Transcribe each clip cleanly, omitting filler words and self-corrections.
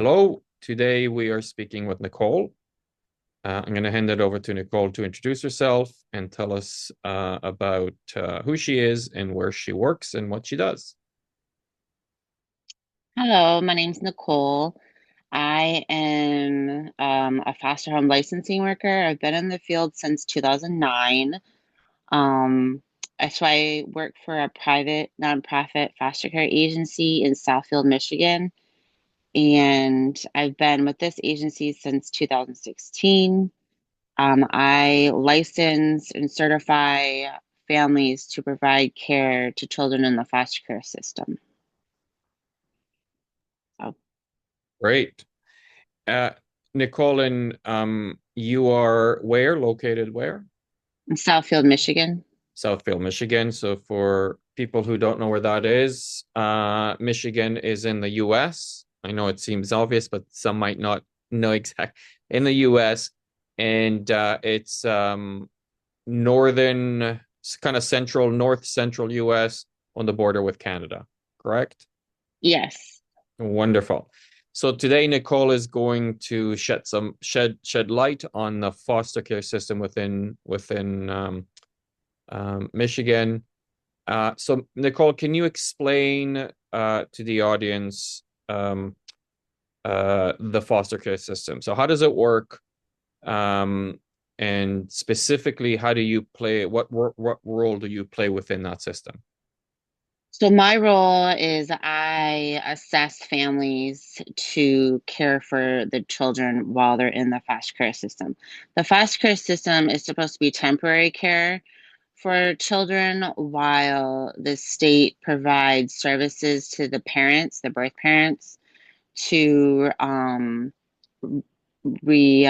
Hello, today we are speaking with Nicole. I'm going to hand it over to Nicole to introduce herself and tell us about who she is and where she works and what she does. Hello, my name's Nicole. I am a foster home licensing worker. I've been in the field since 2009. Um, so I work for a private nonprofit foster care agency in Southfield, Michigan, and I've been with this agency since 2016. I license and certify families to provide care to children in the foster care system. So Great. Uh, Nicole, and you are where? Located where? in Southfield, Michigan. Southfield, Michigan. So for people who don't know where that is, Michigan is in the US. I know it seems obvious, but some might not know exact in the US. And it's northern, kind of central, north central US on the border with Canada, correct? Yes. Wonderful. So today Nicole is going to shed light on the foster care system within Michigan. So Nicole, can you explain to the audience the foster care system? So how does it work? Um, and specifically, how do you play? What role do you play within that system? So my role is I assess families to care for the children while they're in the foster care system. The foster care system is supposed to be temporary care for children while the state provides services to the parents, the birth parents, to re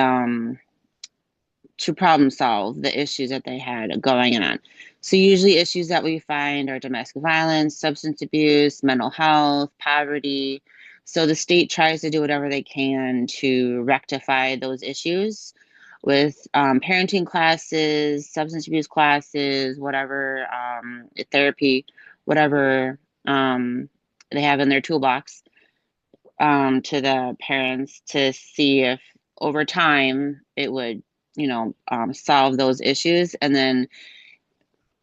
to problem solve the issues that they had going on. So, usually, issues that we find are domestic violence, substance abuse, mental health, poverty. So, the state tries to do whatever they can to rectify those issues with parenting classes, substance abuse classes, whatever, therapy, whatever they have in their toolbox, to the parents to see if over time it would, solve those issues and then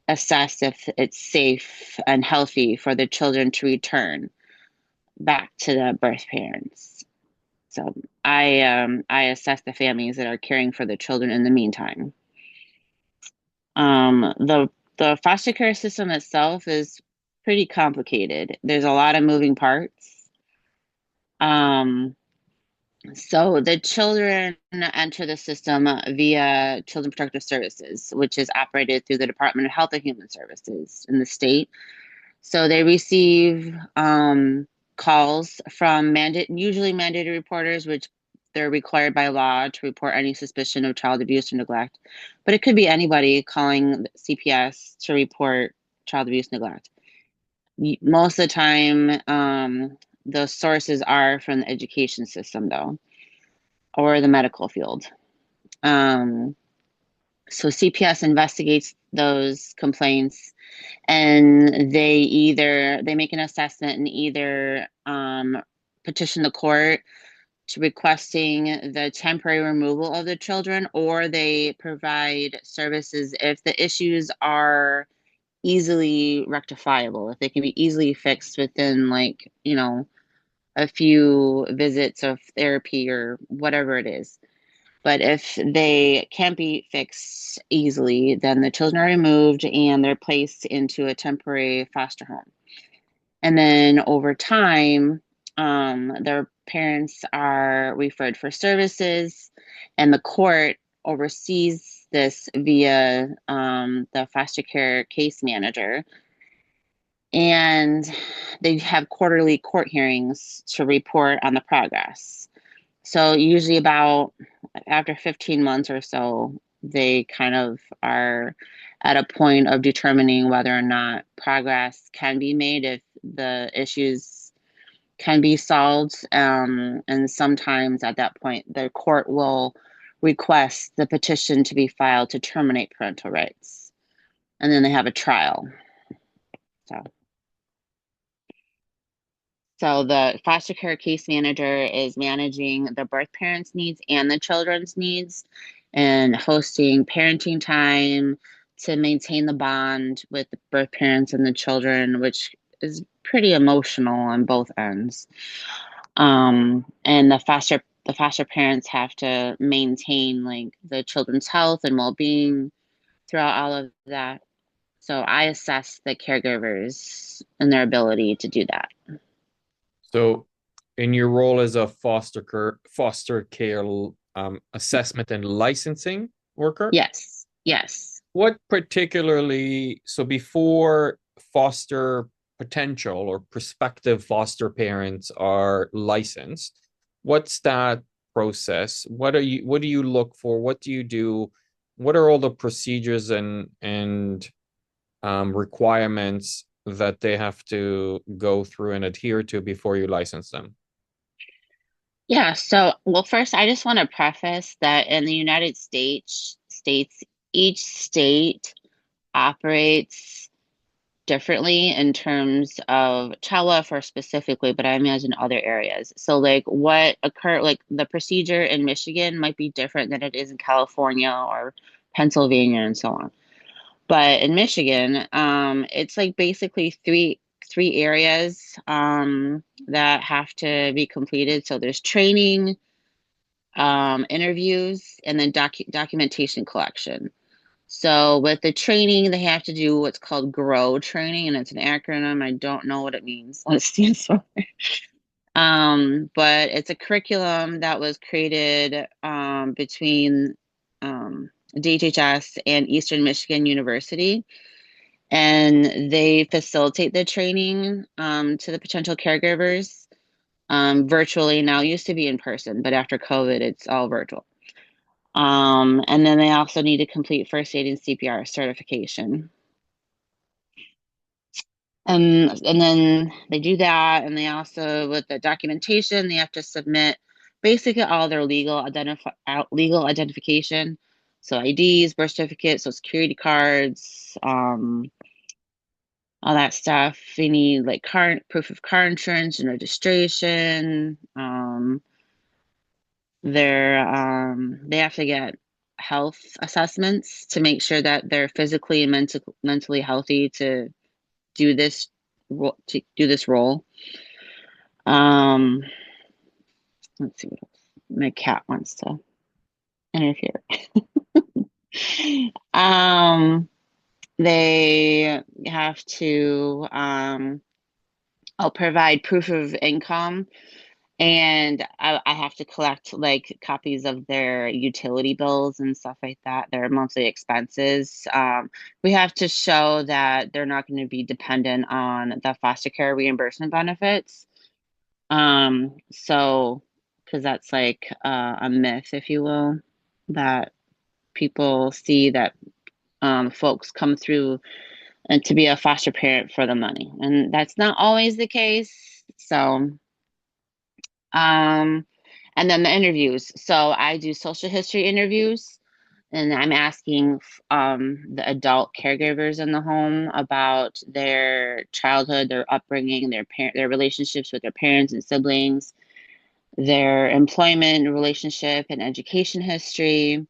assess if it's safe and healthy for the children to return back to the birth parents. So I assess the families that are caring for the children in the meantime. The foster care system itself is pretty complicated. There's a lot of moving parts. Um, So the children enter the system via Children Protective Services, which is operated through the Department of Health and Human Services in the state. So they receive calls from usually mandated reporters, which they're required by law to report any suspicion of child abuse or neglect. But it could be anybody calling CPS to report child abuse neglect. Most of the time, the sources are from the education system, though, or the medical field. Um, so CPS investigates those complaints and they make an assessment and either petition the court to requesting the temporary removal of the children, or they provide services if the issues are easily rectifiable, if they can be easily fixed within, like, a few visits of therapy or whatever it is. But if they can't be fixed easily, then the children are removed and they're placed into a temporary foster home. And then over time, their parents are referred for services, and the court oversees this via the foster care case manager. And they have quarterly court hearings to report on the progress. So usually about after 15 months or so, they kind of are at a point of determining whether or not progress can be made, if the issues can be solved. And sometimes at that point, the court will request the petition to be filed to terminate parental rights. And then they have a trial. So So the foster care case manager is managing the birth parents' needs and the children's needs and hosting parenting time to maintain the bond with the birth parents and the children, which is pretty emotional on both ends. And the foster parents have to maintain like the children's health and well-being throughout all of that. So I assess the caregivers and their ability to do that. So, in your role as a foster care assessment and licensing worker, Yes, yes. what particularly, so before foster potential or prospective foster parents are licensed, what's that process? What do you look for? What do you do? What are all the procedures and requirements that they have to go through and adhere to before you license them? Yeah, so well first I just want to preface that in the United States, each state operates differently in terms of child welfare specifically, but I imagine other areas. So like like the procedure in Michigan might be different than it is in California or Pennsylvania and so on. But in Michigan, it's like basically three areas that have to be completed. So there's training, interviews, and then documentation collection. So with the training, they have to do what's called GROW training, and it's an acronym. I don't know what it means, what it stands for. But it's a curriculum that was created between DHHS and Eastern Michigan University, and they facilitate the training to the potential caregivers virtually. Now, it used to be in person, but after COVID, it's all virtual. And then they also need to complete first aid and CPR certification. And then they do that, and they also with the documentation, they have to submit basically all their legal identification. So IDs, birth certificates, so security cards, all that stuff. They need like car proof of car insurance and registration. They have to get health assessments to make sure that they're physically and mentally healthy do this to do this role. Um, let's see what else. My cat wants to interfere. um, they have to I'll provide proof of income, and I have to collect like copies of their utility bills and stuff like that, their monthly expenses. We have to show that they're not going to be dependent on the foster care reimbursement benefits. So, because that's like a myth, if you will, that people see that folks come through and to be a foster parent for the money, and that's not always the case. So, um, and then the interviews. So I do social history interviews, and I'm asking the adult caregivers in the home about their childhood, their upbringing, their relationships with their parents and siblings, their employment relationship and education history.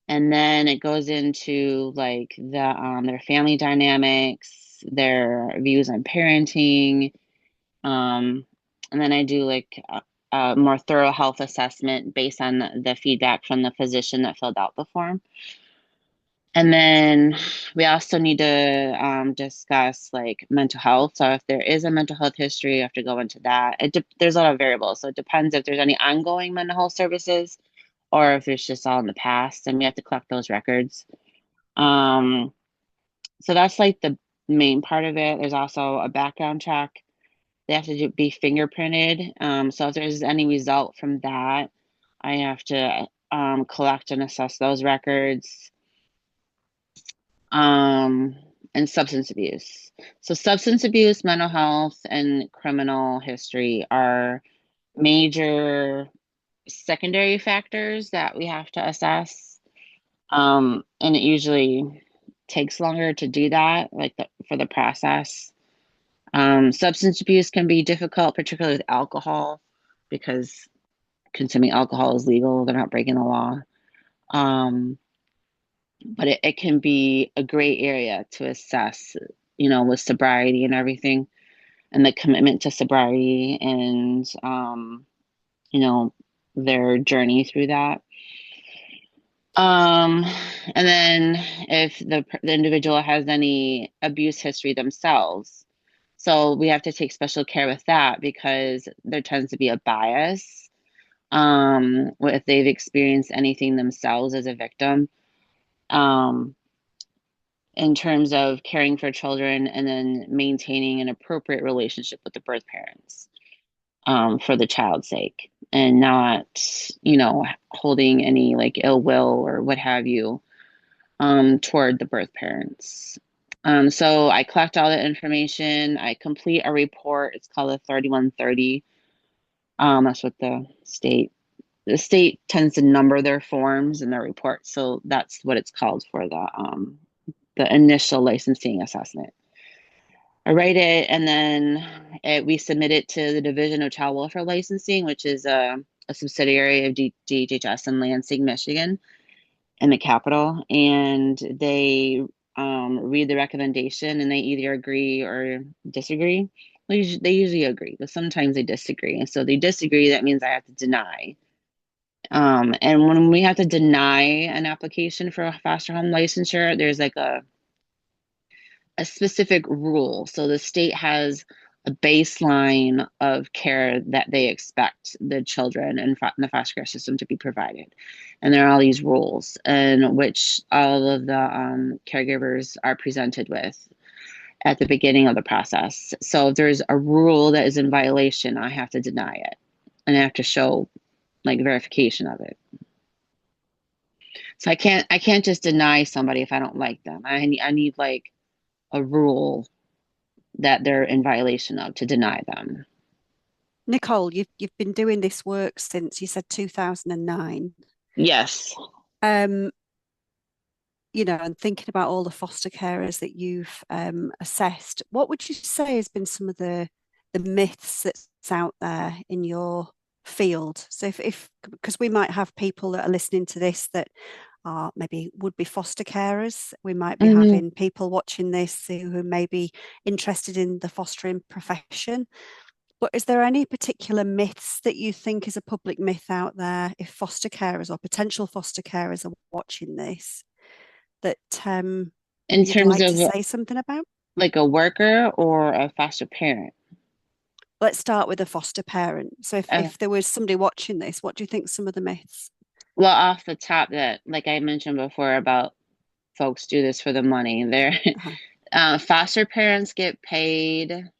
And then it goes into like their family dynamics, their views on parenting, and then I do like a more thorough health assessment based on the feedback from the physician that filled out the form. And then we also need to discuss like mental health. So if there is a mental health history, you have to go into that. There's a lot of variables. So it depends if there's any ongoing mental health services or if it's just all in the past, and we have to collect those records. Um, so that's like the main part of it. There's also a background check. They have to be fingerprinted. So if there's any result from that, I have to collect and assess those records. Um, and substance abuse. So substance abuse, mental health, and criminal history are major secondary factors that we have to assess. And it usually takes longer to do that, like for the process. Substance abuse can be difficult, particularly with alcohol, because consuming alcohol is legal. They're not breaking the law. Um, but it can be a gray area to assess, with sobriety and everything, and the commitment to sobriety and, you know, their journey through that. Um, and then if the individual has any abuse history themselves, so we have to take special care with that because there tends to be a bias if they've experienced anything themselves as a victim. Um, in terms of caring for children and then maintaining an appropriate relationship with the birth parents for the child's sake and not, holding any like ill will or what have you toward the birth parents. So I collect all the information. I complete a report. It's called a 3130. That's what the state tends to number their forms and their reports. So that's what it's called for the initial licensing assessment. I write it and then we submit it to the Division of Child Welfare Licensing, which is a subsidiary of DHHS in Lansing, Michigan, in the capital. And they read the recommendation and they either agree or disagree. They usually agree, but sometimes they disagree. And so they disagree, that means I have to deny. And when we have to deny an application for a foster home licensure, there's like a specific rule. So the state has a baseline of care that they expect the children in the foster care system to be provided. And there are all these rules in which all of the caregivers are presented with at the beginning of the process. So if there's a rule that is in violation, I have to deny it and I have to show like verification of it. So I can't just deny somebody if I don't like them. I need like a rule that they're in violation of to deny them. Nicole, you've been doing this work since you said 2009. Yes. Um, and thinking about all the foster carers that you've assessed, what would you say has been some of the myths that's out there in your field? So if because we might have people that are listening to this that are maybe would be foster carers. We might be Hmm. having people watching this who may be interested in the fostering profession. But is there any particular myths that you think is a public myth out there if foster carers or potential foster carers are watching this that In you'd terms like of to say something about? like a worker or a foster parent. Let's start with a foster parent. So Uh, if there was somebody watching this, what do you think some of the myths? well, off the top, that like I mentioned before about folks do this for the money. They're Uh-huh. foster parents get paid.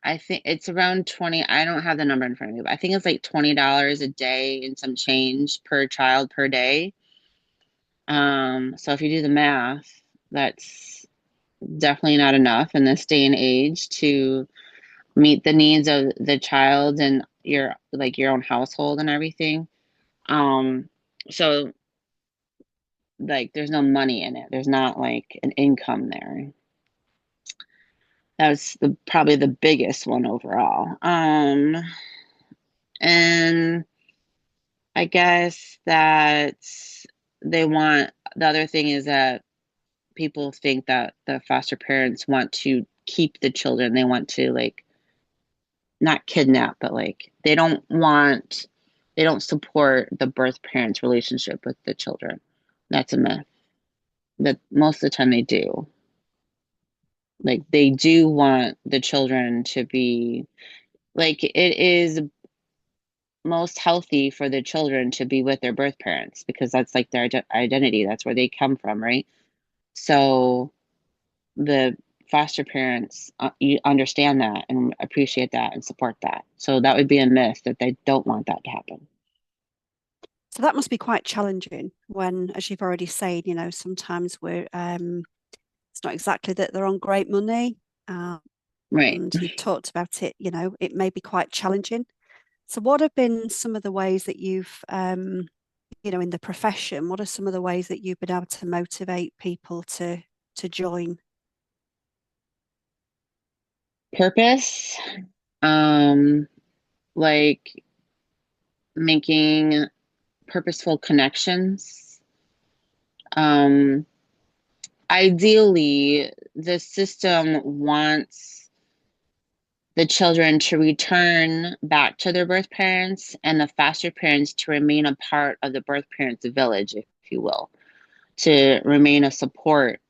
I think it's around 20. I don't have the number in front of me, but I think it's like $20 a day and some change per child per day. So if you do the math, that's definitely not enough in this day and age to meet the needs of the child and your own household and everything. Um, so like there's no money in it. There's not like an income there. That's probably the biggest one overall. And I guess that the other thing is that people think that the foster parents want to keep the children. They want to like not kidnap, but like they don't support the birth parents' relationship with the children. That's a myth. That most of the time they do. Like they do want the children to be like it is most healthy for the children to be with their birth parents because that's like their identity. That's where they come from, right? So the foster parents you understand that and appreciate that and support that. So that would be a myth that they don't want that to happen. So that must be quite challenging when, as you've already said, sometimes we're it's not exactly that they're on great money. Right. And you've talked about it, it may be quite challenging. So what have been some of the ways that you've in the profession, what are some of the ways that you've been able to motivate people to join? purpose, like making purposeful connections. Ideally, the system wants the children to return back to their birth parents and the foster parents to remain a part of the birth parents' village, if you will, to remain a support,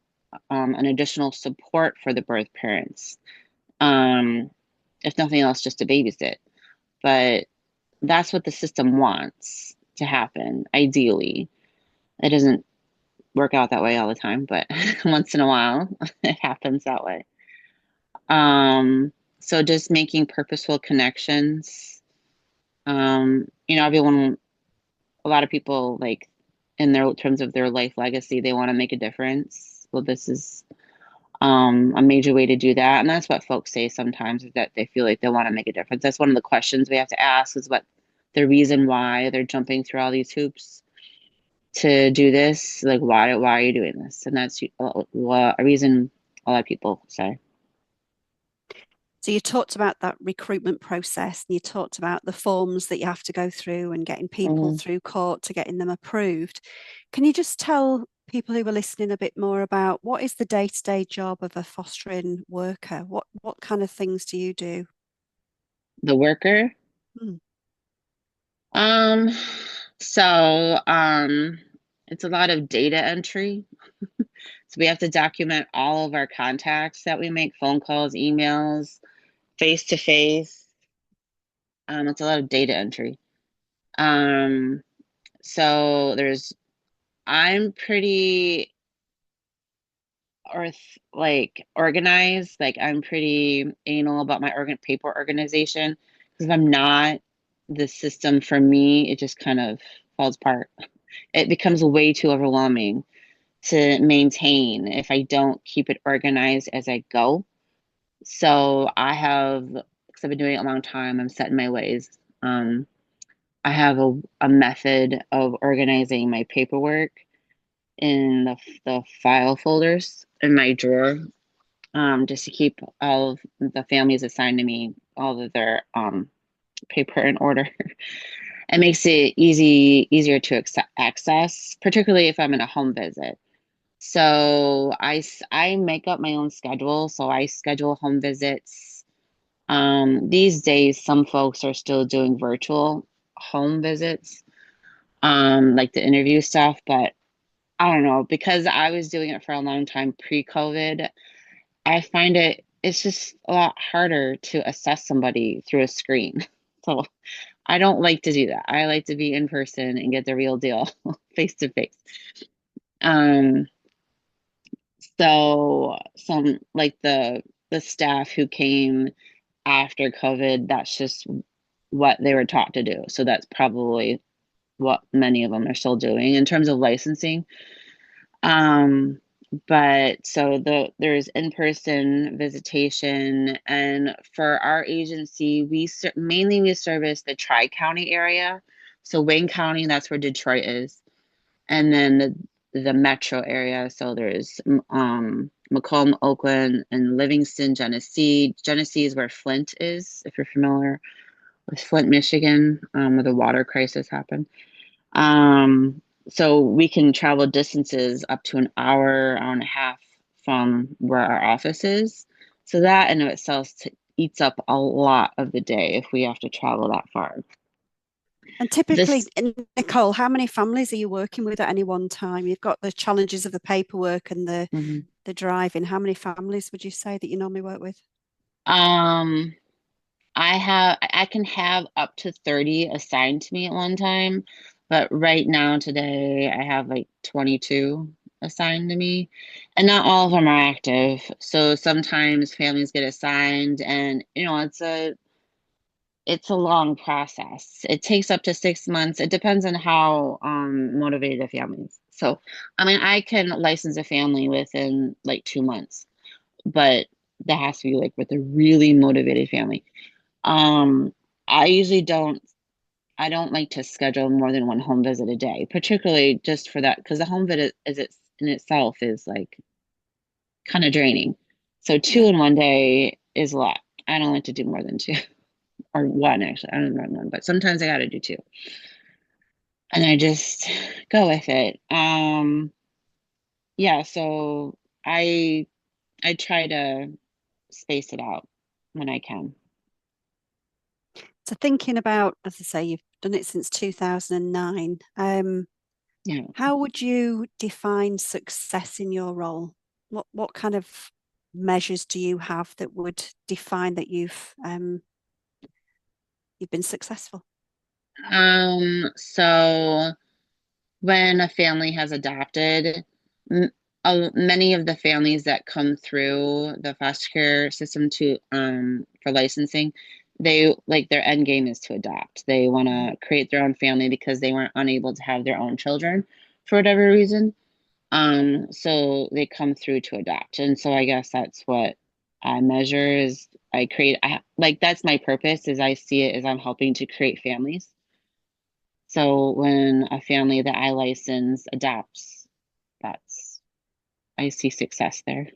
an additional support for the birth parents. If nothing else, just to babysit. But that's what the system wants to happen, ideally. It doesn't work out that way all the time, but once in a while it happens that way. So just making purposeful connections. Everyone, a lot of people, like, in their terms of their life legacy, they want to make a difference. Well, this is a major way to do that. And that's what folks say sometimes, is that they feel like they want to make a difference. That's one of the questions we have to ask, is what the reason why they're jumping through all these hoops to do this. Like, why are you doing this? And that's a reason a lot of people say. So you talked about that recruitment process, and you talked about the forms that you have to go through and getting people through court to getting them approved. Can you just tell people who are listening a bit more about what is the day-to-day job of a fostering worker? What kind of things do you do? The worker? So it's a lot of data entry. So we have to document all of our contacts that we make, phone calls, emails, face to face. It's a lot of data entry. So I'm pretty organized. Like, I'm pretty anal about my paper organization, because if I'm not, the system for me, it just kind of falls apart. It becomes way too overwhelming to maintain if I don't keep it organized as I go. So because I've been doing it a long time, I'm set in my ways. I have a method of organizing my paperwork in the file folders in my drawer, just to keep all of the families assigned to me, all of their paper in order. It makes it easier to access, particularly if I'm in a home visit. So I make up my own schedule. So I schedule home visits. These days, some folks are still doing virtual home visits, like the interview stuff, but I don't know, because I was doing it for a long time pre-COVID. I find it's just a lot harder to assess somebody through a screen. So I don't like to do that. I like to be in person and get the real deal face to face. So some, like, the staff who came after COVID, that's just what they were taught to do. So that's probably what many of them are still doing in terms of licensing. But so there's in-person visitation, and for our agency, we service the Tri-County area. So Wayne County, that's where Detroit is, and then the metro area. So there's Macomb, Oakland, and Livingston, Genesee. Genesee is where Flint is, if you're familiar with Flint, Michigan, where the water crisis happened. So we can travel distances up to an hour and a half from where our office is. So that in of itself eats up a lot of the day if we have to travel that far. And typically, Nicole, how many families are you working with at any one time? You've got the challenges of the paperwork and the driving. How many families would you say that you normally work with? I can have up to 30 assigned to me at one time, but right now today I have like 22 assigned to me, and not all of them are active. So sometimes families get assigned, and it's a long process. It takes up to 6 months. It depends on how motivated the family is. So, I mean, I can license a family within like 2 months, but that has to be like with a really motivated family. I usually I don't like to schedule more than one home visit a day, particularly just for that, because the home visit in itself is like kind of draining. So two in one day is a lot. I don't like to do more than two or one, actually. I don't run one, but sometimes I got to do two. And I just go with it. Yeah, so I I try to space it out when I can. So thinking about, as I say, you've done it since 2009. Yeah. How would you define success in your role? What kind of measures do you have that would define that you've been successful? So when a family has adopted, m many of the families that come through the foster care system to for licensing, they like their end game is to adopt. They want to create their own family because they weren't unable to have their own children for whatever reason. So they come through to adopt. And so I guess that's what I measure is like that's my purpose is I see it as I'm helping to create families. So when a family that I license adopts, that's I see success there.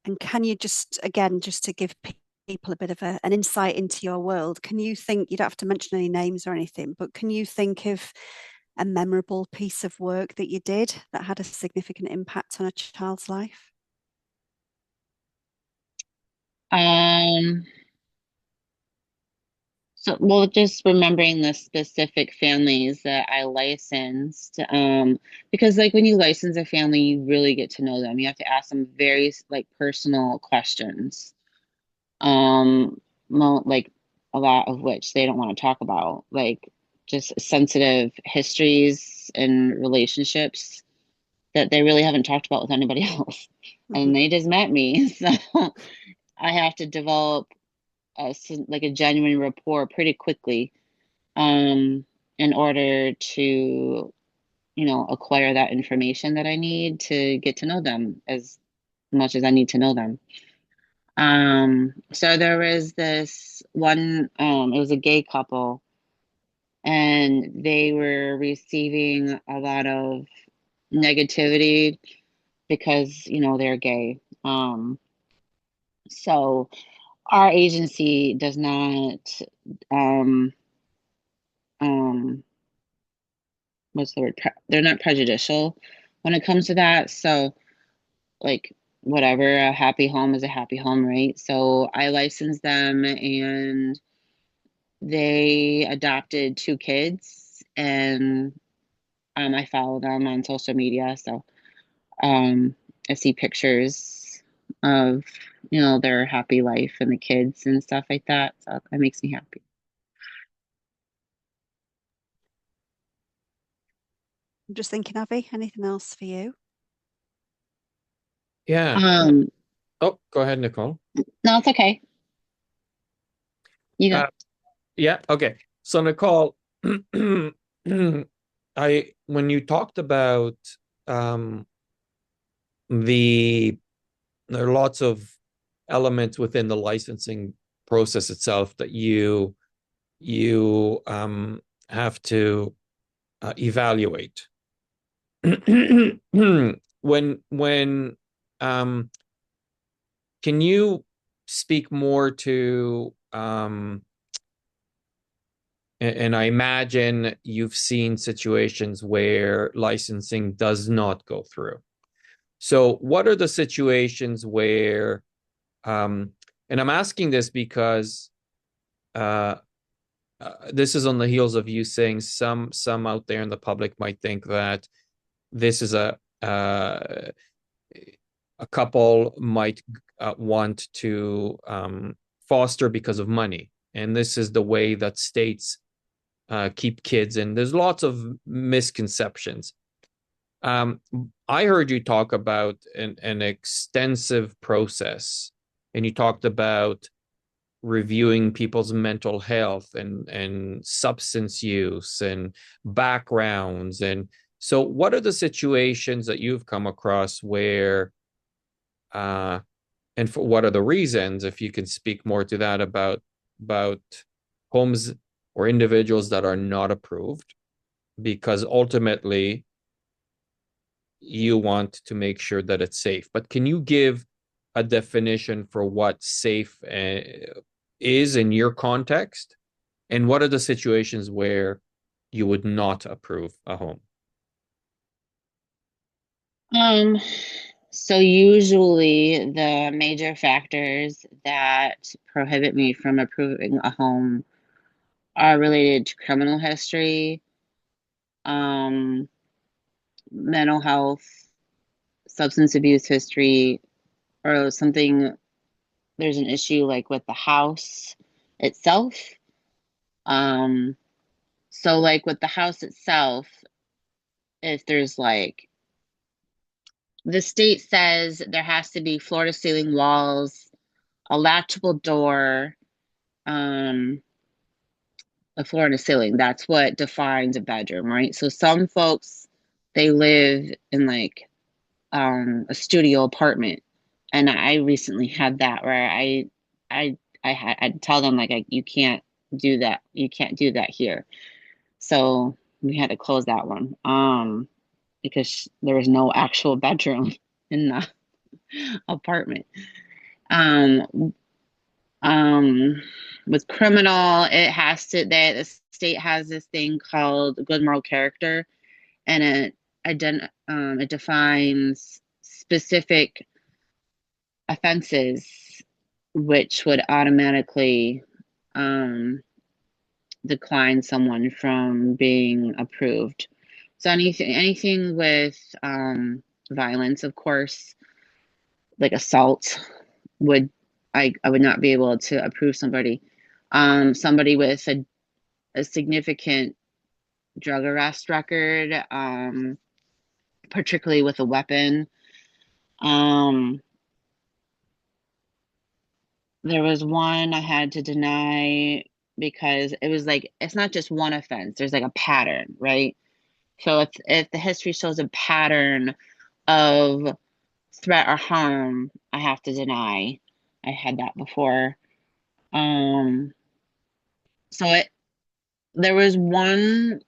And can you just, again, just to give people a bit of an insight into your world, can you think, you don't have to mention any names or anything, but can you think of a memorable piece of work that you did that had a significant impact on a child's life? Um, so well, just remembering the specific families that I licensed, because like when you license a family, you really get to know them. You have to ask them very like personal questions. Like a lot of which they don't want to talk about, like just sensitive histories and relationships that they really haven't talked about with anybody else. Mm-hmm. And they just met me, so I have to develop like a genuine rapport pretty quickly, in order to, acquire that information that I need to get to know them as much as I need to know them. So there was this one, it was a gay couple, and they were receiving a lot of negativity because, they're gay. So our agency does not, um, um, what's the word? They're not prejudicial when it comes to that. So, like, whatever, a happy home is a happy home, right? So I licensed them and they adopted two kids, and I follow them on social media. So um, I see pictures of, their happy life and the kids and stuff like that. So that makes me happy. I'm just thinking, Abby, anything else for you? Yeah. Um, Oh, go ahead, Nicole. no, it's okay. You Uh, go. yeah. Okay. So Nicole, I when you talked about um, the there are lots of elements within the licensing process itself that you have to evaluate. when can you speak more to and I imagine you've seen situations where licensing does not go through. So what are the situations where and I'm asking this because uh, this is on the heels of you saying some out there in the public might think that this is a couple might want to foster because of money, and this is the way that states keep kids in. There's lots of misconceptions. Um, I heard you talk about an extensive process, and you talked about reviewing people's mental health and substance use and backgrounds. And so what are the situations that you've come across where uh and for what are the reasons, if you can speak more to that, about homes or individuals that are not approved, because ultimately you want to make sure that it's safe. But can you give a definition for what safe is in your context? And what are the situations where you would not approve a home? Um, so usually the major factors that prohibit me from approving a home are related to criminal history, um, mental health, substance abuse history, or something. There's an issue like with the house itself. Um, so like with the house itself, if there's like the state says there has to be floor to ceiling walls, a latchable door, um, a floor and a ceiling. That's what defines a bedroom, right? So some folks they live in like a studio apartment, and I recently had that where I I'd tell them like you can't do that. You can't do that here. So we had to close that one because there was no actual bedroom in the apartment. Um, Um, with criminal, it has to the state has this thing called good moral character, and it defines specific offenses which would automatically um decline someone from being approved. So anything with violence, of course, like assault would I would not be able to approve somebody. Somebody with a significant drug arrest record, particularly with a weapon. Um, there was one I had to deny because it was like it's not just one offense. There's like a pattern, right? So if the history shows a pattern of threat or harm, I have to deny. I had that before. Um, so there was one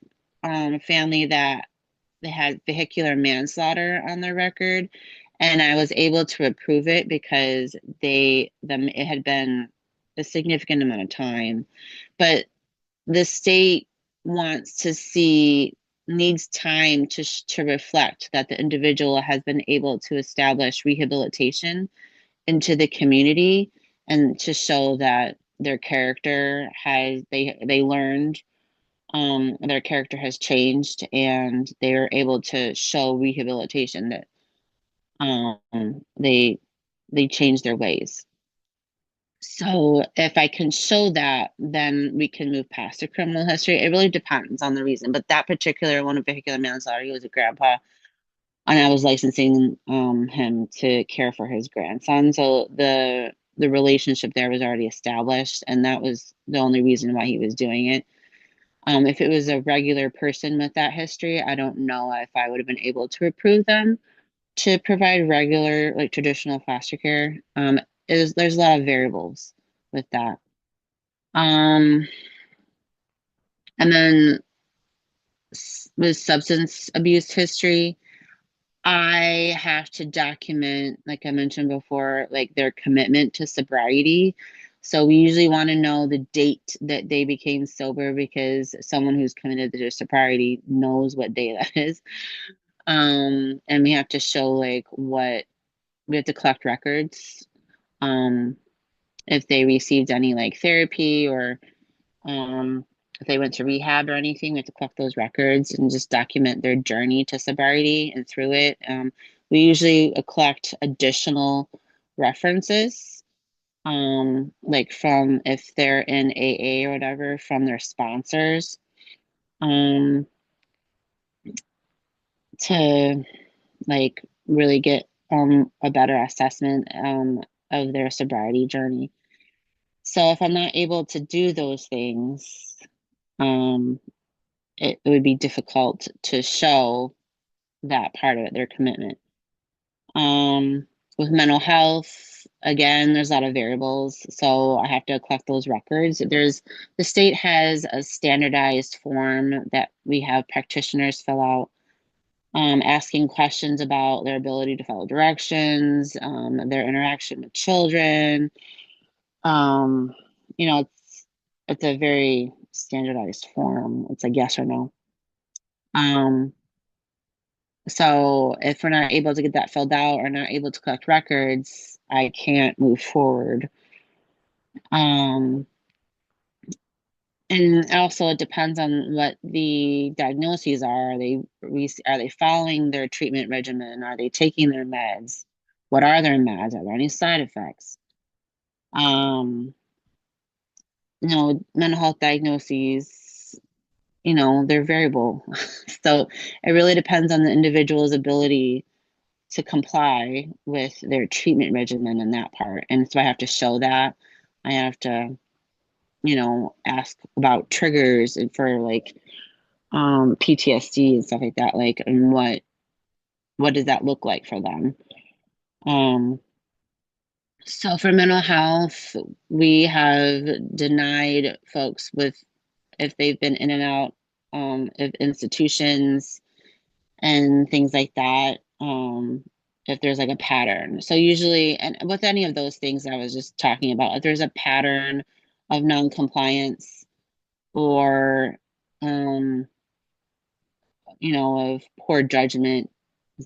family that they had vehicular manslaughter on their record, and I was able to approve it because it had been a significant amount of time. But the state wants to see needs time to reflect that the individual has been able to establish rehabilitation into the community and to show that their character has they learned their character has changed and they're able to show rehabilitation that um they change their ways. So if I can show that, then we can move past the criminal history. It really depends on the reason, but that particular one of vehicular manslaughter, he was a grandpa, and I was licensing him to care for his grandson. So the relationship there was already established, and that was the only reason why he was doing it. If it was a regular person with that history, I don't know if I would have been able to approve them to provide regular, like traditional foster care. There's a lot of variables with that. Um, and then with substance abuse history, I have to document, like I mentioned before, like their commitment to sobriety. So we usually want to know the date that they became sober because someone who's committed to their sobriety knows what day that is. And we have to show like what we have to collect records. If they received any like therapy or if they went to rehab or anything, we have to collect those records and just document their journey to sobriety and through it. We usually collect additional references, like from if they're in AA or whatever, from their sponsors, um, to like really get a better assessment of their sobriety journey. So if I'm not able to do those things, um, it would be difficult to show that part of it, their commitment. With mental health, again, there's a lot of variables, so I have to collect those records. The state has a standardized form that we have practitioners fill out asking questions about their ability to follow directions, their interaction with children. Um, you know, it's a very standardized form. It's like yes or no. So if we're not able to get that filled out or not able to collect records, I can't move forward. Um, and also it depends on what the diagnoses are. Are they following their treatment regimen? Are they taking their meds? What are their meds? Are there any side effects? Mental health diagnoses, they're variable. So it really depends on the individual's ability to comply with their treatment regimen in that part. And so I have to show that. I have to, ask about triggers and for like PTSD and stuff like that, like, and what does that look like for them? Um, so for mental health, we have denied folks if they've been in and out of institutions and things like that. If there's like a pattern. So usually, and with any of those things I was just talking about, if there's a pattern of non-compliance or, of poor judgment,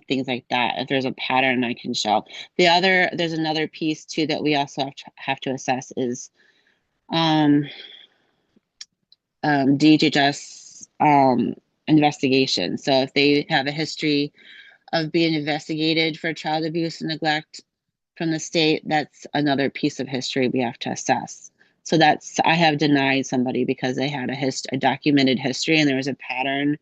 things like that. If there's a pattern I can show. There's another piece too that we also have to assess is DHS investigation. So if they have a history of being investigated for child abuse and neglect from the state, that's another piece of history we have to assess. So I have denied somebody because they had a documented history and there was a pattern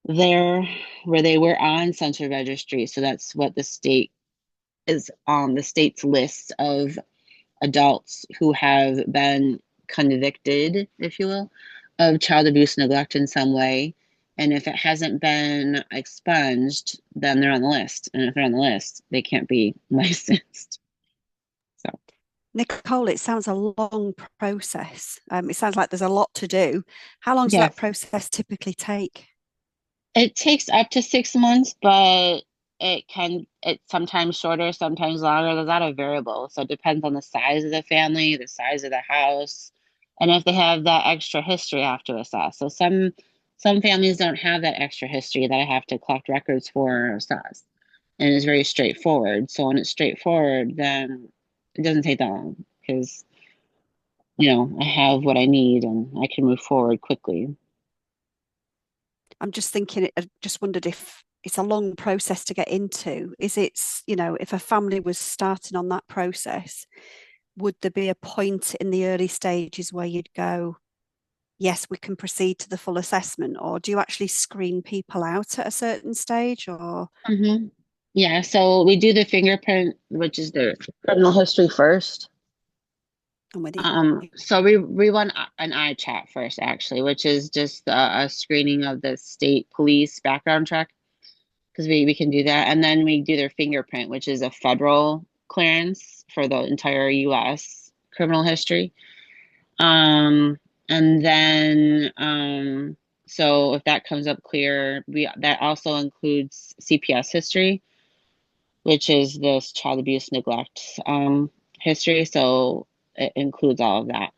there where they were on census registry. So that's what the state is on the state's list of adults who have been convicted, if you will, of child abuse, neglect in some way. And if it hasn't been expunged, then they're on the list. And if they're on the list, they can't be licensed. So, Nicole, it sounds a long process. It sounds like there's a lot to do. How long does yes, that process typically take? it takes up to 6 months, but it's sometimes shorter, sometimes longer. There's a lot of variables. So it depends on the size of the family, the size of the house, and if they have that extra history I have to assess. So some families don't have that extra history that I have to collect records for or assess. And it's very straightforward. So when it's straightforward, then it doesn't take that long because, I have what I need and I can move forward quickly. I'm just thinking, I just wondered if it's a long process to get into. Is it, if a family was starting on that process, would there be a point in the early stages where you'd go, yes, we can proceed to the full assessment? Or do you actually screen people out at a certain stage? Or Mm-hmm. Yeah, so we do the fingerprint, which is the criminal history first. I'm with you. So we run an eye chat first, actually, which is just a screening of the state police background check, because we can do that, and then we do their fingerprint, which is a federal clearance for the entire U.S. criminal history. And then so if that comes up clear, that also includes CPS history, which is this child abuse neglect history. So it includes all of that.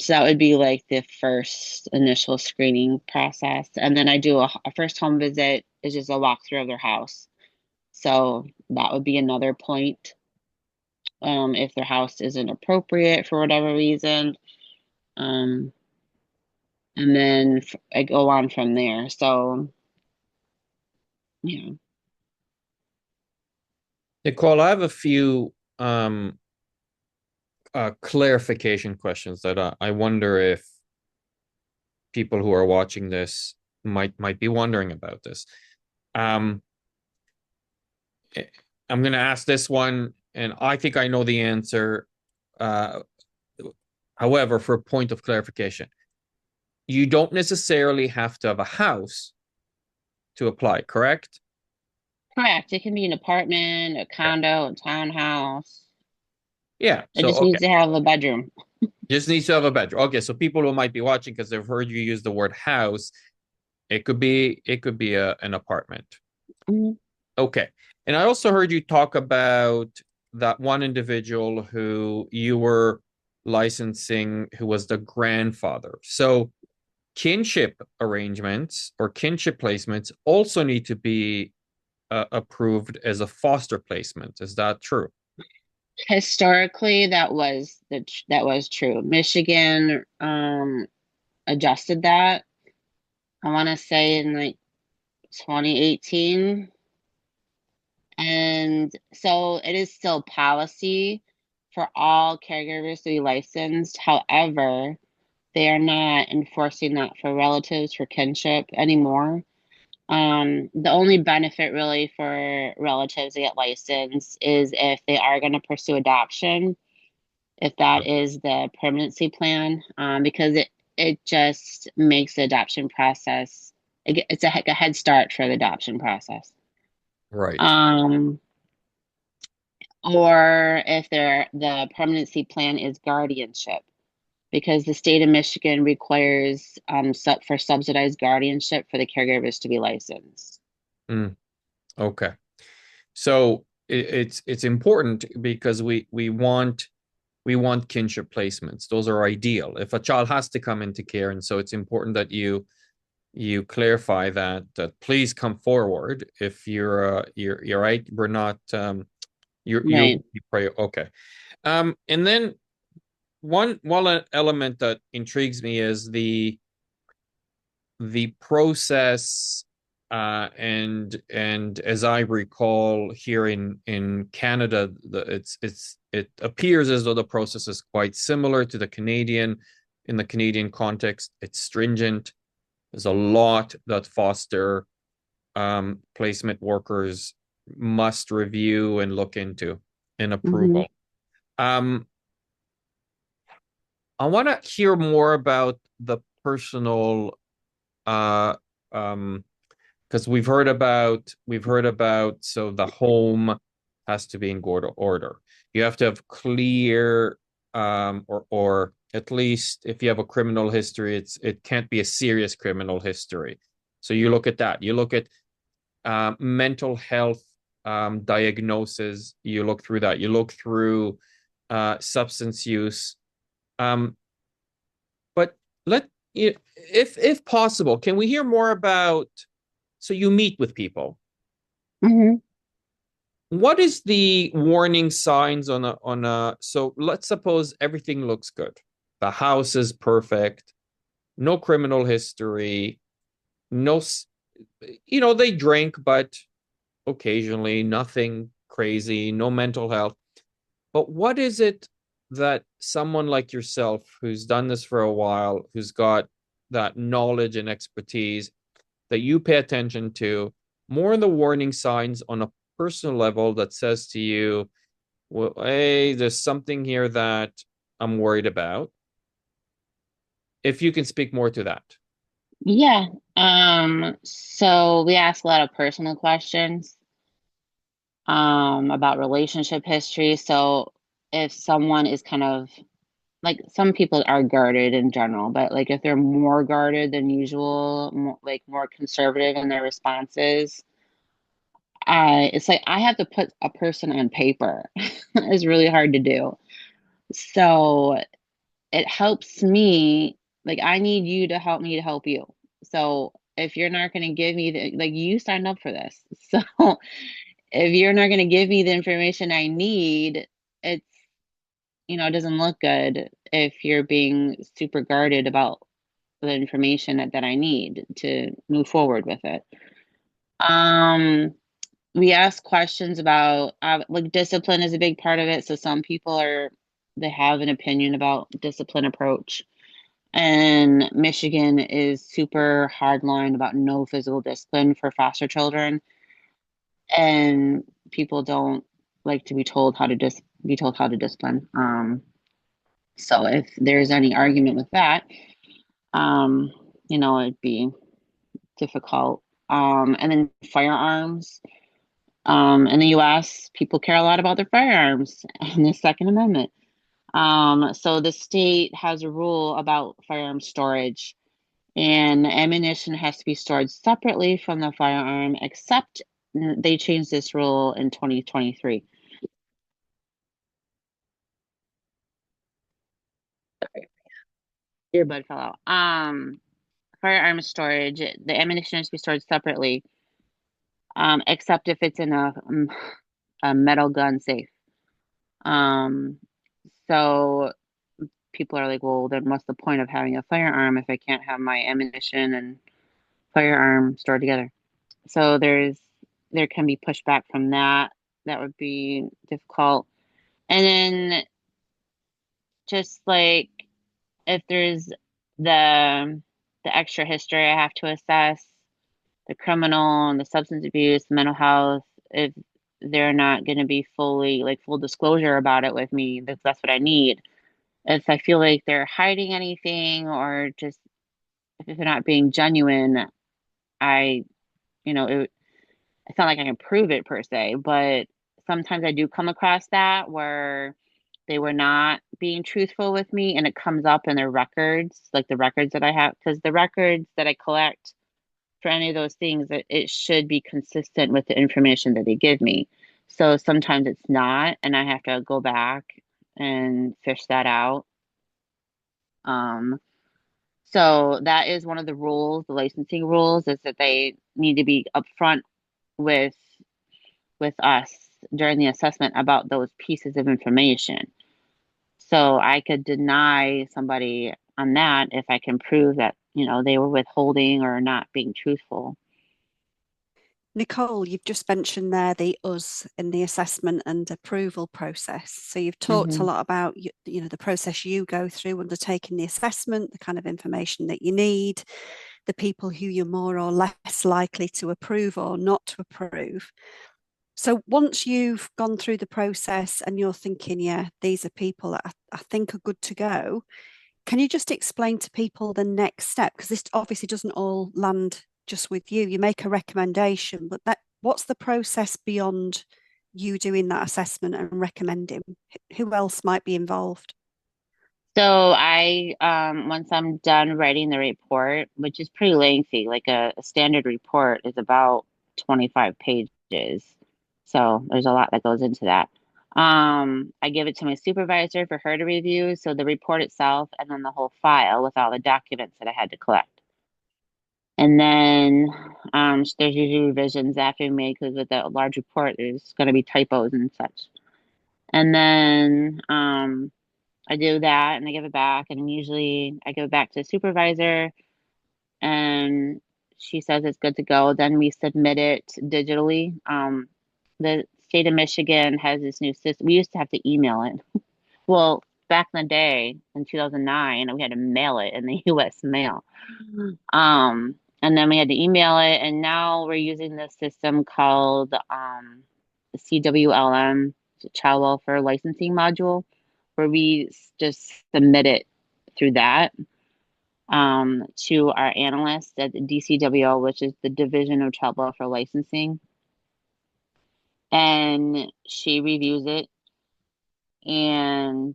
So that would be like the first initial screening process. And then I do a first home visit is just a walkthrough of their house. So that would be another point. If their house isn't appropriate for whatever reason. Um, and then I go on from there. So, yeah. Nicole, I have a few clarification questions that I wonder if people who are watching this might be wondering about this. Um, I'm going to ask this one, and I think I know the answer. Uh, However, for a point of clarification, you don't necessarily have to have a house to apply, correct? Correct. It can be an apartment, a Okay. condo, a townhouse. Yeah. It So, just okay. needs to have a bedroom. Just needs to have a bedroom. Okay. So people who might be watching because they've heard you use the word house It could be an apartment. Mhm. Okay. And I also heard you talk about that one individual who you were licensing who was the grandfather. So kinship arrangements or kinship placements also need to be approved as a foster placement. Is that true? Historically, that was true. Michigan adjusted that. I want to say in like 2018. And so it is still policy for all caregivers to be licensed. However, they are not enforcing that for relatives for kinship anymore. The only benefit really for relatives to get licensed is if they are going to pursue adoption, if that is the permanency plan, because it just makes the adoption process, it's a head start for the adoption process. Right. Um, or if the permanency plan is guardianship, because the state of Michigan requires for subsidized guardianship for the caregivers to be licensed. Mm, okay. So it's important because we want kinship placements. Those are ideal. If a child has to come into care, and so it's important that you clarify that please come forward if you're right. We're not you're Right. okay. And then one element that intrigues me is the process, and as I recall here in Canada, it appears as though the process is quite similar to the Canadian. In the Canadian context, it's stringent. There's a lot that foster placement workers must review and look into in Hmm. approval. Um, I want to hear more about the personal uh because we've heard about so the home has to be in good order. You have to have clear or at least if you have a criminal history, it can't be a serious criminal history. So you look at that. You look at mental health diagnosis. You look through that. You look through substance use. Um, but let if possible, can we hear more about so you meet with people. Hmm. What is the warning signs on a so let's suppose everything looks good. The house is perfect, no criminal history, no they drink but occasionally, nothing crazy, no mental health. But what is it that someone like yourself who's done this for a while, who's got that knowledge and expertise that you pay attention to, more in the warning signs on a personal level that says to you, well, hey, there's something here that I'm worried about. If you can speak more to that. Yeah. So we ask a lot of personal questions about relationship history. So if someone is kind of like some people are guarded in general, but like if they're more guarded than usual, more conservative in their responses, it's like I have to put a person on paper. It's really hard to do. So it helps me, like I need you to help me to help you. So if you're not going to give me like you signed up for this. So if you're not going to give me the information I need, it's, it doesn't look good if you're being super guarded about the information that I need to move forward with it. Um, we ask questions about like discipline is a big part of it. So some people they have an opinion about discipline approach. And Michigan is super hardline about no physical discipline for foster children. And people don't like to be told how to be told how to discipline. So if there's any argument with that, um, it'd be difficult. And then firearms. In the US, people care a lot about their firearms and the Second Amendment. So the state has a rule about firearm storage, And ammunition has to be stored separately from the firearm, except they changed this rule in 2023. Earbud fell out. Firearm storage, the ammunition has to be stored separately, except if it's in a metal gun safe. Um, so people are like, well, then what's the point of having a firearm if I can't have my ammunition and firearm stored together? So there can be pushback from that. That would be difficult. And then just like if there's the extra history I have to assess, the criminal and the substance abuse, the mental health, if they're not going to be fully like full disclosure about it with me, that's what I need. If I feel like they're hiding anything or just if they're not being genuine, I, it's not like I can prove it per se, but sometimes I do come across that where they were not being truthful with me and it comes up in their records, like the records that I have, because the records that I collect for any of those things, it should be consistent with the information that they give me. So sometimes it's not, and I have to go back and fish that out. Um, so that is one of the rules, the licensing rules, is that they need to be upfront with us during the assessment about those pieces of information. So I could deny somebody on that if I can prove that, they were withholding or not being truthful. Nicole, you've just mentioned there the us in the assessment and approval process. So you've talked a Mm-hmm. lot about the process you go through undertaking the assessment, the kind of information that you need, the people who you're more or less likely to approve or not to approve. So once you've gone through the process and you're thinking, yeah, these are people that I think are good to go, can you just explain to people the next step? Because this obviously doesn't all land just with you. You make a recommendation, but what's the process beyond you doing that assessment and recommending? Who else might be involved? So I, once I'm done writing the report, which is pretty lengthy, like a standard report is about 25 pages. So there's a lot that goes into that. I give it to my supervisor for her to review. So the report itself and then the whole file with all the documents that I had to collect. And then there's usually revisions after we make because with a large report, there's going to be typos and such. And then I do that and I give it back. And usually I give it back to the supervisor and she says it's good to go. Then we submit it digitally. The state of Michigan has this new system. We used to have to email it. Well, back in the day in 2009, we had to mail it in the US mail. And then we had to email it. And now we're using this system called the CWLM, Child Welfare Licensing Module, where we just submit it through that to our analyst at the DCWL, which is the Division of Child Welfare Licensing. And she reviews it and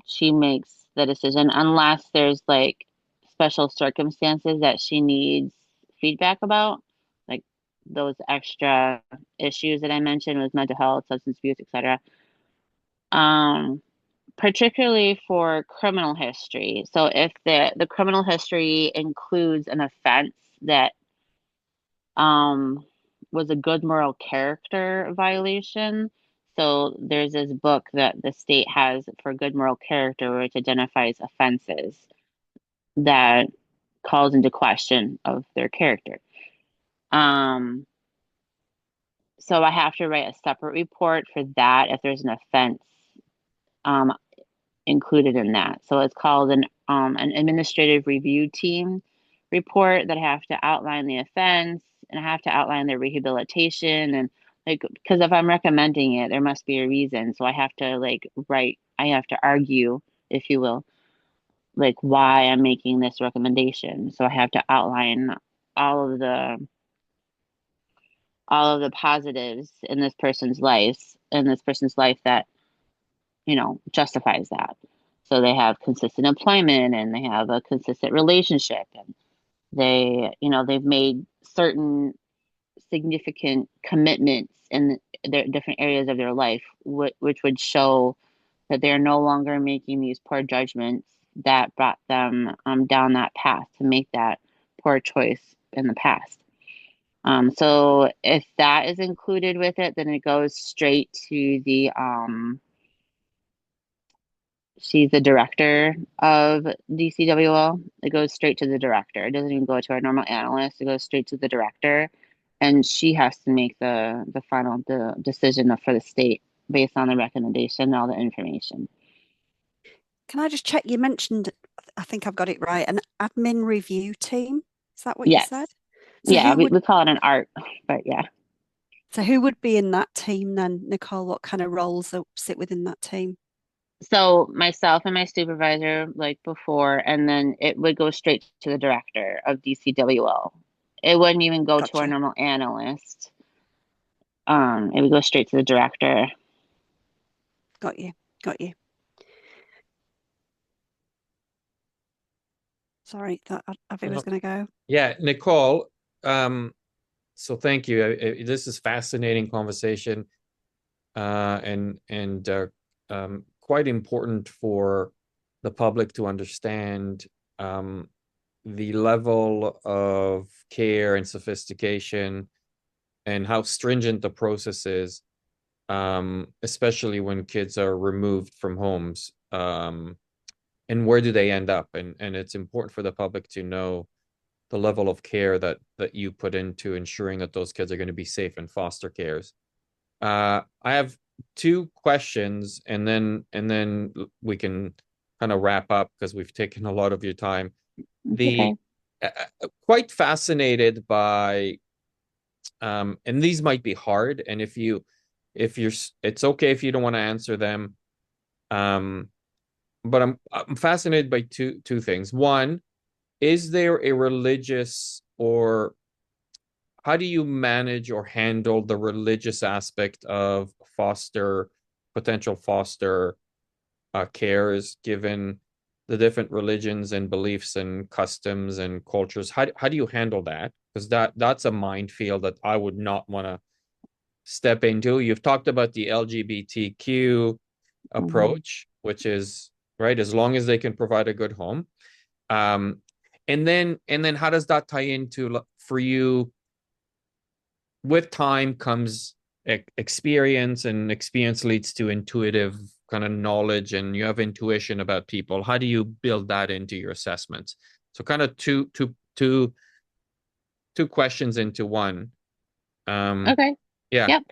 she makes the decision unless there's like special circumstances that she needs feedback about, like those extra issues that I mentioned with mental health, substance abuse, etc. Um, Particularly for criminal history. So if the criminal history includes an offense that um, was a good moral character violation. So there's this book that the state has for good moral character, which identifies offenses that calls into question of their character. Um, so I have to write a separate report for that if there's an offense um, included in that. So it's called an administrative review team report that I have to outline the offense and I have to outline their rehabilitation and like because if I'm recommending it, there must be a reason. So I have to I have to argue, if you will, like why I'm making this recommendation. So I have to outline all of the all of the positives in this person's life that justifies that. So they have consistent employment and they have a consistent relationship, and they've made certain significant commitments in their different areas of their life, which would show that they're no longer making these poor judgments that brought them down that path to make that poor choice in the past. So if that is included with it, then it goes straight to the she's the director of DCWL. It goes straight to the director. It doesn't even go to our normal analyst. It goes straight to the director, and she has to make the final decision for the state based on the recommendation and all the information. Can I just check? You mentioned, I think I've got it right, an admin review team. Is that what you Yes. said? So Yeah, who would we call it an art, but yeah. so who would be in that team then, Nicole? What kind of roles sit within that team? So myself and my supervisor, like before, and then it would go straight to the director of DCWL. It wouldn't even go to our Gotcha. normal analyst. It would go straight to the director. Got you. Got you. Sorry, that Avi was going to go. Yeah, Nicole. So thank you. This is fascinating conversation, and quite important for the public to understand the level of care and sophistication and how stringent the process is, especially when kids are removed from homes. And where do they end up? And it's important for the public to know the level of care that you put into ensuring that those kids are going to be safe in foster cares. I have two questions, and then we can kind of wrap up because we've taken a lot of your time. The Okay. Quite fascinated by, and these might be hard, and if you're, it's okay if you don't want to answer them. But I'm fascinated by two things. One, is there a religious, or how do you manage or handle the religious aspect of potential foster cares, given the different religions and beliefs and customs and cultures? How do you handle that? Because that's a minefield that I would not want to step into. You've talked about the LGBTQ approach, which is right, as long as they can provide a good home. Um, and then how does that tie into, for you, with time comes experience, and experience leads to intuitive kind of knowledge, and you have intuition about people. How do you build that into your assessments? So kind of two questions into one. Okay. Yeah. Yep.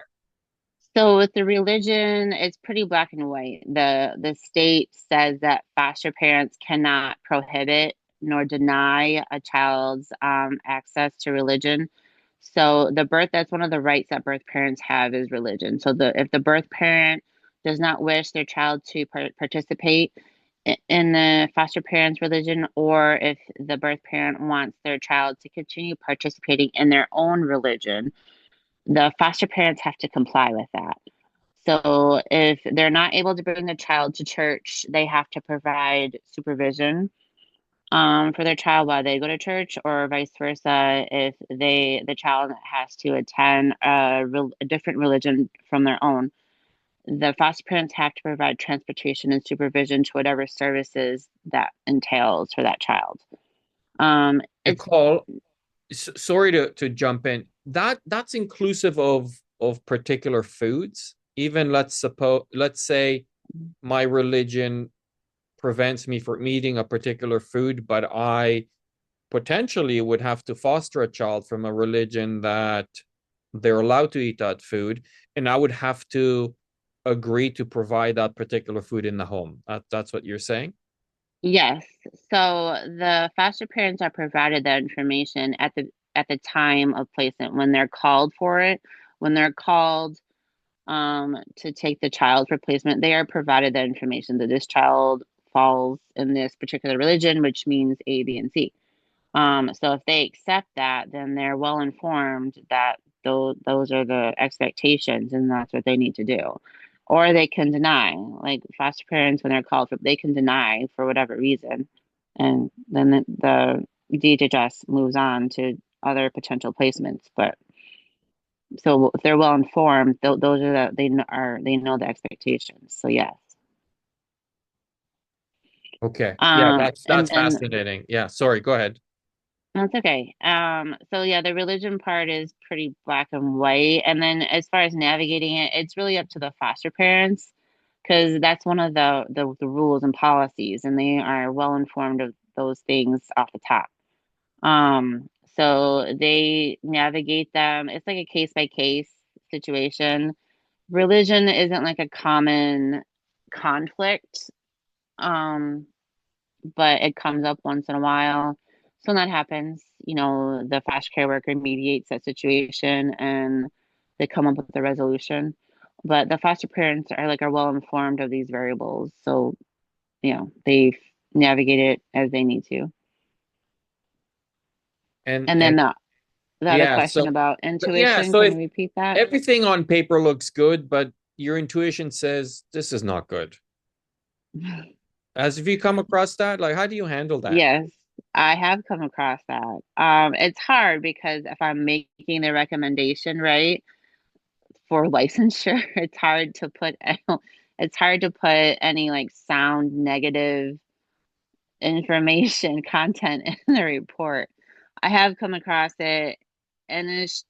So with the religion, it's pretty black and white. The state says that foster parents cannot prohibit nor deny a child's access to religion. So that's one of the rights that birth parents have, is religion. So if the birth parent does not wish their child to participate in the foster parent's religion, or if the birth parent wants their child to continue participating in their own religion, the foster parents have to comply with that. So if they're not able to bring the child to church, they have to provide supervision for their child while they go to church, or vice versa. If the child has to attend a different religion from their own, the foster parents have to provide transportation and supervision to whatever services that entails for that child. It's Nicole, sorry to jump in. That's inclusive of particular foods. Even let's say my religion prevents me from eating a particular food, but I potentially would have to foster a child from a religion that they're allowed to eat that food, and I would have to agree to provide that particular food in the home. That's what you're saying? Yes. So the foster parents are provided that information at the time of placement when they're called for it. When they're called to take the child for placement, they are provided that information that this child falls in this particular religion, which means A, B, and C. So if they accept that, then they're well informed that those are the expectations and that's what they need to do. or they can deny. Like foster parents, when they're called for, they can deny for whatever reason, and then the DHS moves on to other potential placements. But so if they're well informed, those are they know the expectations. So yes. Okay. Yeah, And that's then fascinating. Yeah, sorry, go ahead. that's okay. So yeah, the religion part is pretty black and white. And then as far as navigating it, it's really up to the foster parents because that's one of the rules and policies, and they are well informed of those things off the top. So they navigate them. It's like a case by case situation. Religion isn't like a common conflict. Um, but it comes up once in a while. So when that happens, the foster care worker mediates that situation and they come up with a resolution. But the foster parents are well informed of these variables. So, they navigate it as they need to. And then And the other yeah, question about yeah, intuition, so can if you repeat that? everything on paper looks good, but your intuition says this is not good. As if you come across that, like how do you handle that? Yes, I have come across that. It's hard because if I'm making the recommendation, right, for licensure, it's hard to put any like sound negative information content in the report. I have come across it and it's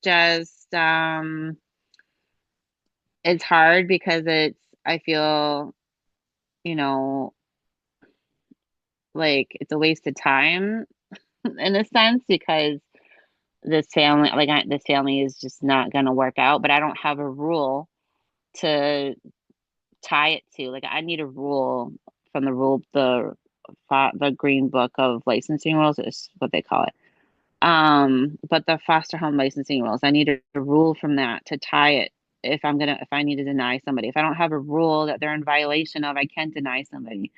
hard because I feel, you know, like it's a waste of time in a sense because this family is just not going to work out, but I don't have a rule to tie it to. Like I need a rule from the Green Book of Licensing Rules is what they call it. But the foster home licensing rules, I need a rule from that to tie it. If I need to deny somebody, if I don't have a rule that they're in violation of, I can't deny somebody.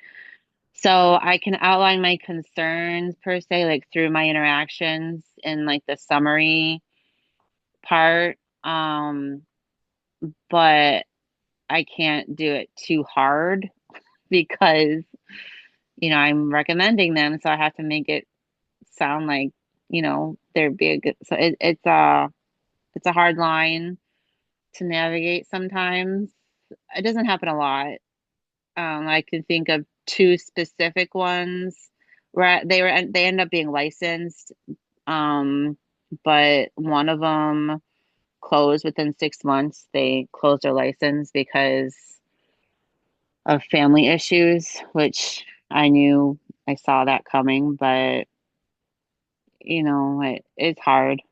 So I can outline my concerns per se, like through my interactions in like the summary part. But I can't do it too hard because I'm recommending them, so I have to make it sound like there'd be a good. So it's a hard line to navigate sometimes. It doesn't happen a lot. I can think of two specific ones where they end up being licensed, um, but one of them closed within 6 months. They closed their license because of family issues, which I saw that coming, but it's hard.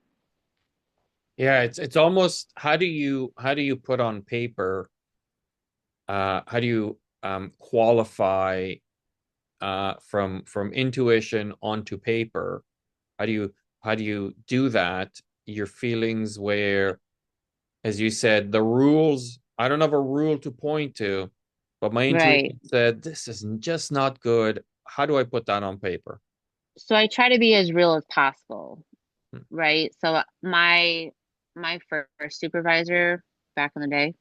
Yeah, it's almost how do you put on paper how do you qualify from intuition onto paper? How do you do that? Your feelings where, as you said, the rules, I don't have a rule to point to, but my Right. intuition said this is just not good. How do I put that on paper? So I try to be as real as possible, Hmm. right? So my first supervisor back in the day,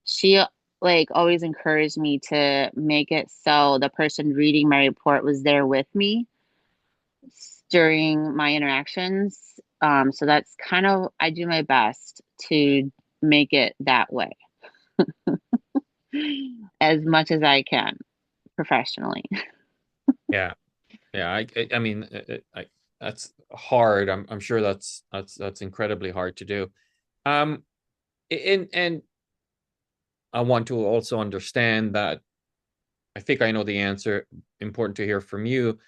she like always encouraged me to make it so the person reading my report was there with me during my interactions. So that's kind of I do my best to make it that way as much as I can professionally. Yeah, yeah. I mean, that's hard. I'm sure that's incredibly hard to do. Um, and I want to also understand that I think I know the answer. Important to hear from you.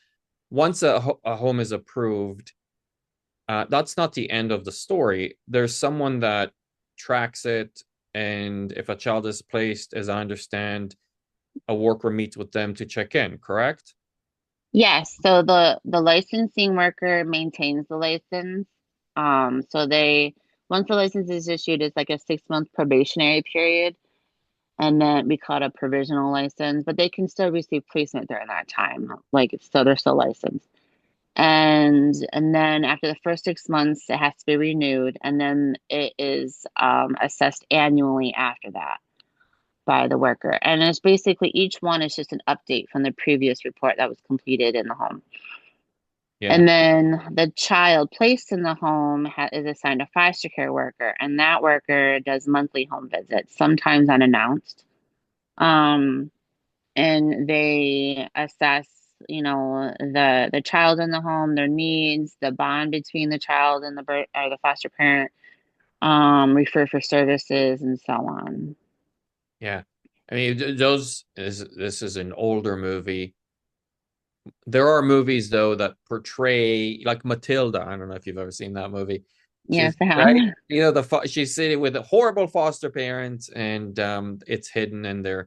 Once a home is approved, that's not the end of the story. There's someone that tracks it, and if a child is placed, as I understand, a worker meets with them to check in, correct? Yes, so the licensing worker maintains the license. So they once the license is issued, it's like a 6 month probationary period, and then we call it a provisional license, but they can still receive placement during that time. Like so they're still licensed. And then after the first 6 months, it has to be renewed, and then it is assessed annually after that. by the worker. And it's basically each one is just an update from the previous report that was completed in the home. Yeah. And then the child placed in the home is assigned a foster care worker, and that worker does monthly home visits, sometimes unannounced. Um, and they assess, the child in the home, their needs, the bond between the child and the foster parent, refer for services, and so on. Yeah. I mean, this is an older movie. There are movies though that portray like Matilda. I don't know if you've ever seen that movie. Yes, She's I have. right, she's sitting with a horrible foster parents, and it's hidden, and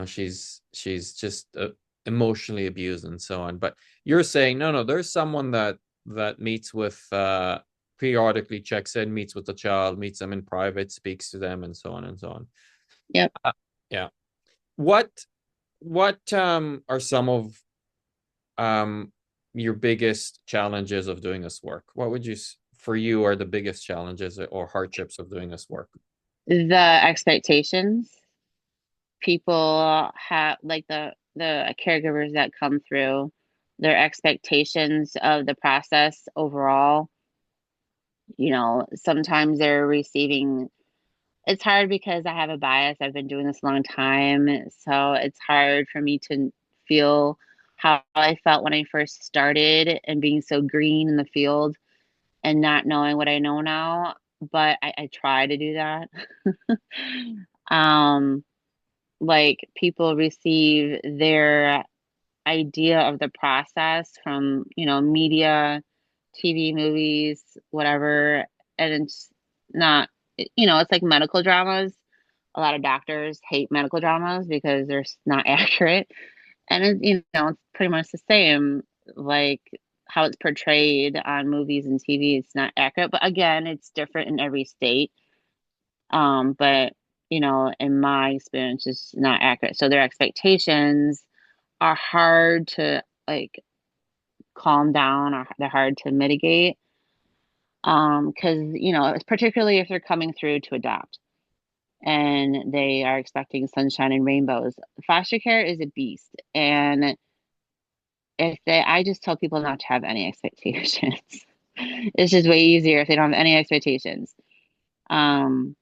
she's just emotionally abused and so on. But you're saying no, there's someone that meets with periodically checks in, meets with the child, meets them in private, speaks to them, and so on and so on. Yep. Yeah. What what are some of um your biggest challenges of doing this work? What would you for you are the biggest challenges or hardships of doing this work? The expectations people have, like the caregivers that come through, their expectations of the process overall. Sometimes they're receiving. It's hard because I have a bias. I've been doing this a long time, so it's hard for me to feel how I felt when I first started and being so green in the field and not knowing what I know now. But I try to do that. um, like people receive their idea of the process from, media, TV, movies, whatever, and it's not, it's like medical dramas. A lot of doctors hate medical dramas because they're not accurate. And it's pretty much the same, like how it's portrayed on movies and TV. It's not accurate, but again, it's different in every state. But in my experience, it's not accurate. So their expectations are hard to like calm down, or they're hard to mitigate. Because it's particularly if they're coming through to adopt and they are expecting sunshine and rainbows. Foster care is a beast, and I just tell people not to have any expectations. It's just way easier if they don't have any expectations. Um,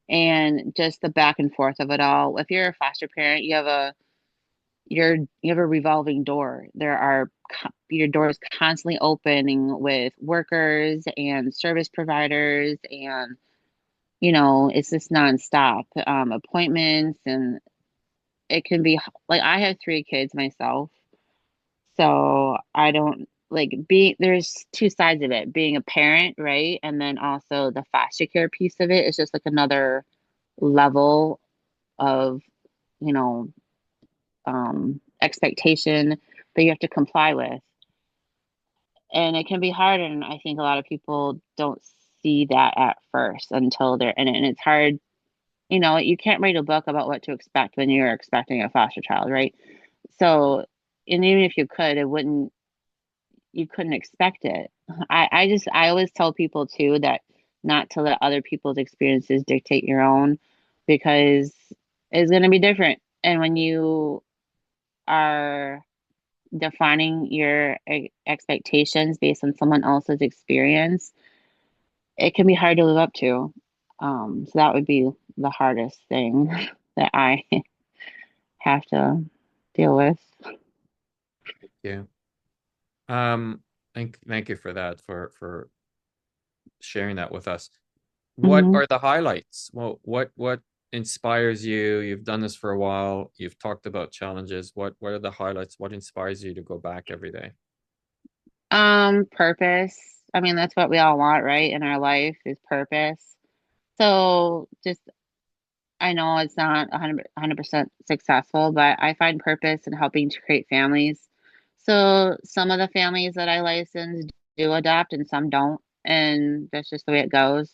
and just the back and forth of it all. If you're a foster parent, you have a revolving door. Your door is constantly opening with workers and service providers, and it's just nonstop appointments, and it can be like I have 3 kids myself, so I don't like being there's two sides of it, being a parent, right? And then also the foster care piece of it is just like another level of, you know, expectation that you have to comply with. And it can be hard. And I think a lot of people don't see that at first until they're in it. And it's hard, you can't write a book about what to expect when you're expecting a foster child, right? So, and even if you could, you couldn't expect it. I always tell people too that not to let other people's experiences dictate your own, because it's going to be different. And when you are defining your expectations based on someone else's experience, it can be hard to live up to. So that would be the hardest thing that I have to deal with. Yeah. Um, thank you for that, for sharing that with us. What Hmm. are the highlights? Well, what inspires you? You've done this for a while. You've talked about challenges. What are the highlights? What inspires you to go back every day? Purpose. I mean, that's what we all want, right? In our life is purpose. So just, I know it's not 100% successful, but I find purpose in helping to create families. So some of the families that I license do adopt and some don't, and that's just the way it goes.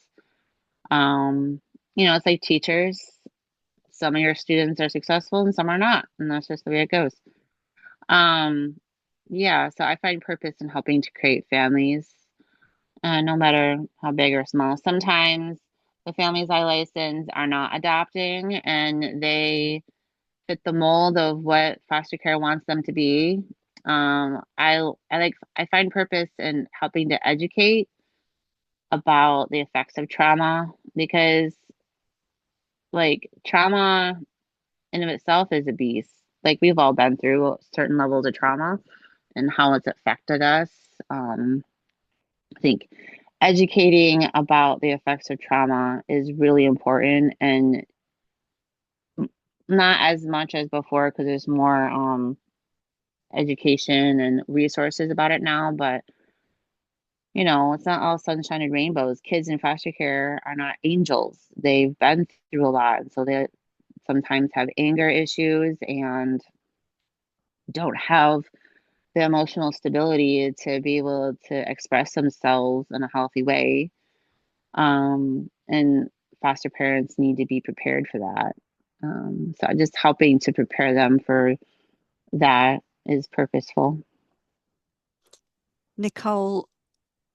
Um, it's like teachers. Some of your students are successful and some are not, and that's just the way it goes. Um, yeah, so I find purpose in helping to create families, no matter how big or small. Sometimes the families I license are not adopting, and they fit the mold of what foster care wants them to be. I find purpose in helping to educate about the effects of trauma, because like trauma in of itself is a beast. Like we've all been through certain levels of trauma and how it's affected us. I think educating about the effects of trauma is really important, and not as much as before because there's more education and resources about it now, but it's not all sunshine and rainbows. Kids in foster care are not angels. They've been through a lot, so they sometimes have anger issues and don't have the emotional stability to be able to express themselves in a healthy way. And foster parents need to be prepared for that. So just helping to prepare them for that is purposeful. Nicole,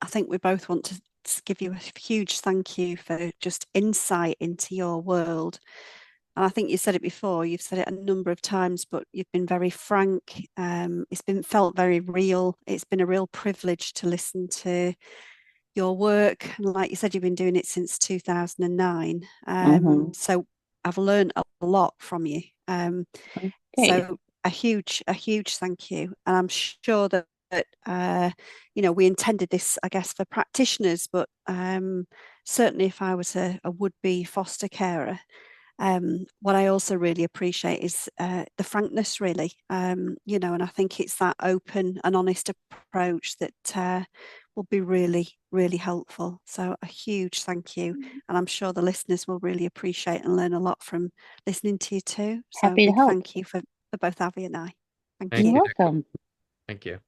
I think we both want to give you a huge thank you for just insight into your world. And I think you said it before, you've said it a number of times, but you've been very frank. It's been felt very real. It's been a real privilege to listen to your work. And like you said, you've been doing it since 2009. Mm-hmm. So I've learned a lot from you. Okay. So a huge thank you. And I'm sure that we intended this, I guess, for practitioners, but certainly if I was a would-be foster carer, what I also really appreciate is the frankness, really, and I think it's that open and honest approach that will be really, really helpful. So a huge thank you, and I'm sure the listeners will really appreciate and learn a lot from listening to you too. So a Happy to big help. thank you for both Avi and I. Thank Thank you. You're you, Nicole. welcome. Thank you.